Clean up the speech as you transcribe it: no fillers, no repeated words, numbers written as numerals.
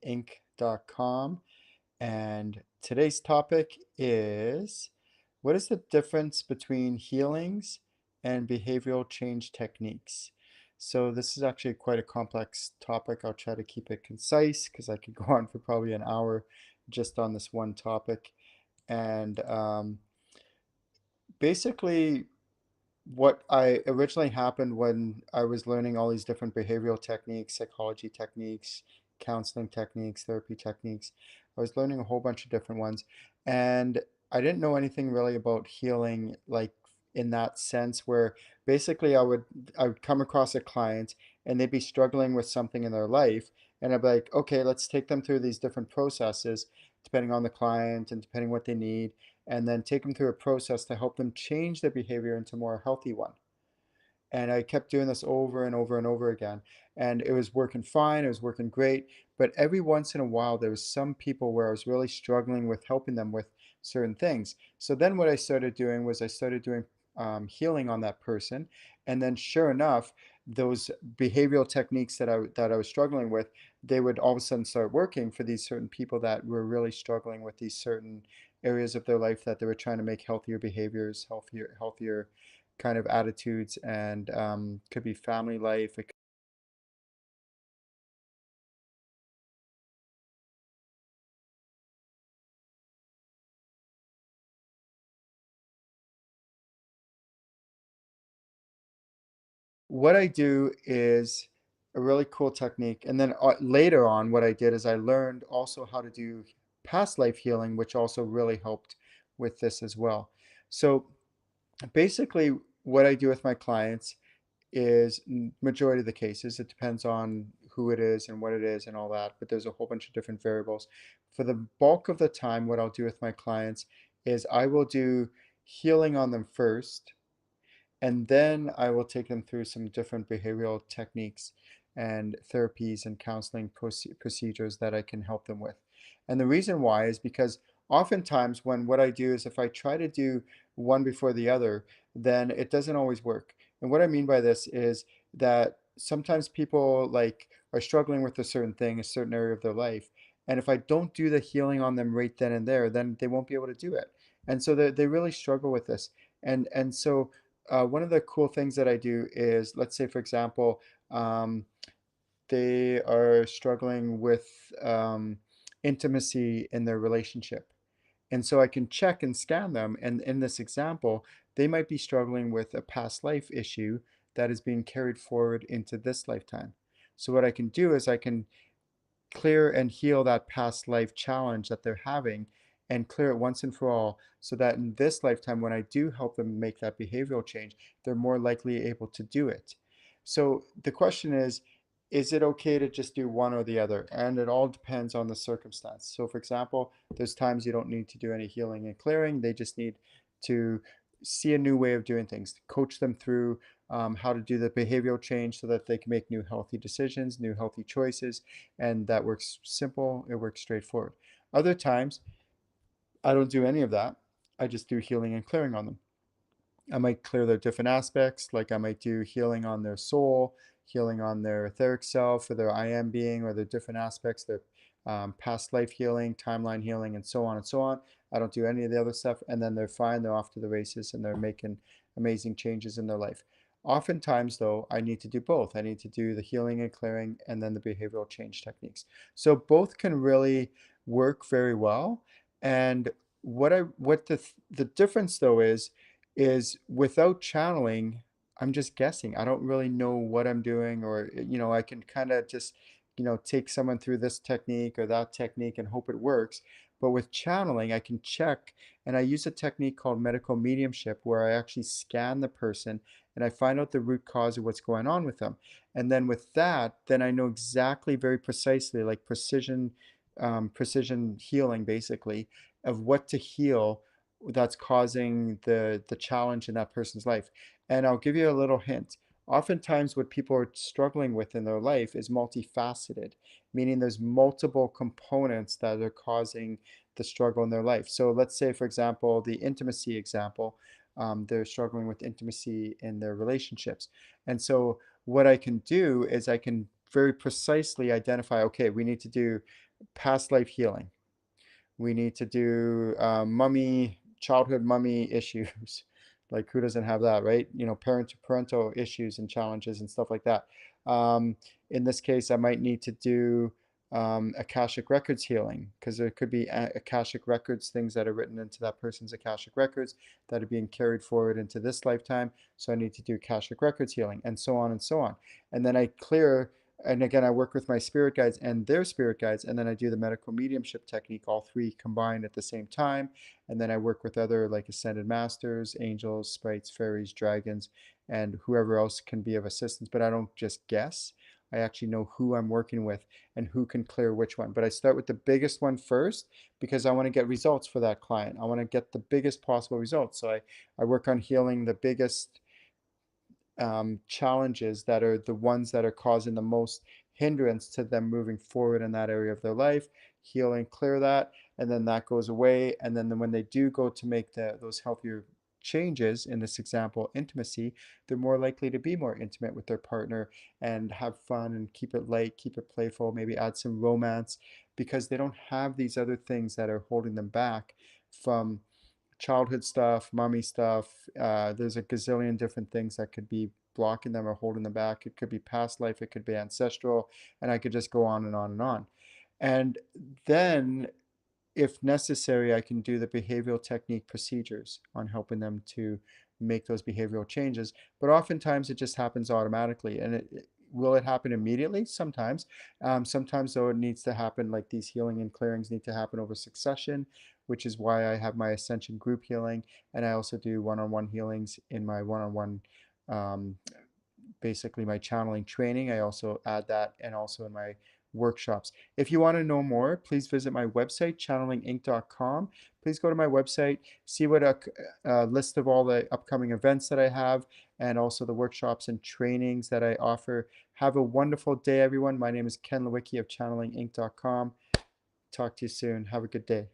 behavioural.inc.com, and today's topic is, what is the difference between healings and behavioral change techniques? So this is actually quite a complex topic. I'll try to keep it concise because I could go on for probably an hour just on this one topic. And basically, what I originally happened when I was learning all these different behavioral techniques, psychology techniques, counseling techniques, therapy techniques, I was learning a whole bunch of different ones, and I didn't know anything really about healing, like in that sense, where basically I would come across a client and they'd be struggling with something in their life, and I'd be like, okay, let's take them through these different processes, depending on the client and depending what they need, and then take them through a process to help them change their behavior into a more healthy one. And I kept doing this over and over and over again. And it was working fine, it was working great. But every once in a while, there was some people where I was really struggling with helping them with certain things. So then what I started doing was I started doing healing on that person. And then sure enough, those behavioral techniques that I was struggling with, they would all of a sudden start working for these certain people that were really struggling with these certain areas of their life that they were trying to make healthier behaviors, healthier kind of attitudes, and could be family life. What I do is a really cool technique, and then later on, what I did is I learned also how to do past life healing, which also really helped with this as well. So basically, what I do with my clients is majority of the cases, it depends on who it is and what it is and all that, but there's a whole bunch of different variables. For the bulk of the time, what I'll do with my clients is I will do healing on them first, and then I will take them through some different behavioral techniques and therapies and counseling procedures that I can help them with. And the reason why is because oftentimes when what I do is if I try to do one before the other, then it doesn't always work. And what I mean by this is that sometimes people like are struggling with a certain thing, a certain area of their life. And if I don't do the healing on them right then and there, then they won't be able to do it. And so they really struggle with this. And so one of the cool things that I do is, let's say, for example, um, they are struggling with intimacy in their relationship. And so I can check and scan them. And in this example, they might be struggling with a past life issue that is being carried forward into this lifetime. So what I can do is I can clear and heal that past life challenge that they're having and clear it once and for all so that in this lifetime, when I do help them make that behavioral change, they're more likely able to do it. So the question is it okay to just do one or the other? And it all depends on the circumstance. So for example, there's times you don't need to do any healing and clearing. They just need to see a new way of doing things, coach them through how to do the behavioral change so that they can make new healthy decisions, new healthy choices, and that works simple, it works straightforward. Other times, I don't do any of that. I just do healing and clearing on them. I might clear their different aspects, like I might do healing on their soul, healing on their etheric self, or their I am being, or their different aspects, their past life healing, timeline healing, and so on and so on. I don't do any of the other stuff, and then they're fine, they're off to the races, and they're making amazing changes in their life. Oftentimes, though, I need to do both. I need to do the healing and clearing and then the behavioral change techniques. So both can really work very well. And what the difference though is without channeling, I'm just guessing. I don't really know what I'm doing, or, I can kind of just, take someone through this technique or that technique and hope it works. But with channeling, I can check, and I use a technique called medical mediumship where I actually scan the person and I find out the root cause of what's going on with them. And then with that, then I know exactly very precisely, like precision healing basically, of what to heal that's causing the challenge in that person's life. And I'll give you a little hint. Oftentimes, what people are struggling with in their life is multifaceted, meaning there's multiple components that are causing the struggle in their life. So let's say, for example, the intimacy example, they're struggling with intimacy in their relationships. And so what I can do is I can very precisely identify, okay, we need to do past life healing. We need to do childhood mummy issues. Like who doesn't have that, right? You know, parental issues and challenges and stuff like that. Um, in this case, I might need to do Akashic Records healing, because there could be Akashic Records, things that are written into that person's Akashic Records that are being carried forward into this lifetime. So I need to do Akashic Records healing, and so on and so on. And then I clear, and again, I work with my spirit guides and their spirit guides, and then I do the medical mediumship technique, all three combined at the same time. And then I work with other like ascended masters, angels, sprites, fairies, dragons, and whoever else can be of assistance. But I don't just guess. I actually know who I'm working with and who can clear which one. But I start with the biggest one first because I want to get results for that client. I want to get the biggest possible results. So I work on healing the biggest challenges that are the ones that are causing the most hindrance to them moving forward in that area of their life, heal and clear that, and then that goes away. And then when they do go to make those healthier changes, in this example, intimacy, they're more likely to be more intimate with their partner and have fun and keep it light, keep it playful, maybe add some romance, because they don't have these other things that are holding them back from childhood stuff, mommy stuff. There's a gazillion different things that could be blocking them or holding them back. It could be past life, it could be ancestral, and I could just go on and on and on. And then, if necessary, I can do the behavioral technique procedures on helping them to make those behavioral changes. But oftentimes it just happens automatically. And will it happen immediately? Sometimes. Sometimes, though, it needs to happen, like these healing and clearings need to happen over succession, which is why I have my Ascension group healing. And I also do one-on-one healings in my one-on-one, um, basically my channeling training. I also add that, and also in my workshops. If you want to know more, please visit my website, channelinginc.com. Please go to my website, see what a list of all the upcoming events that I have, and also the workshops and trainings that I offer. Have a wonderful day, everyone. My name is Ken Lewicki of channelinginc.com. Talk to you soon. Have a good day.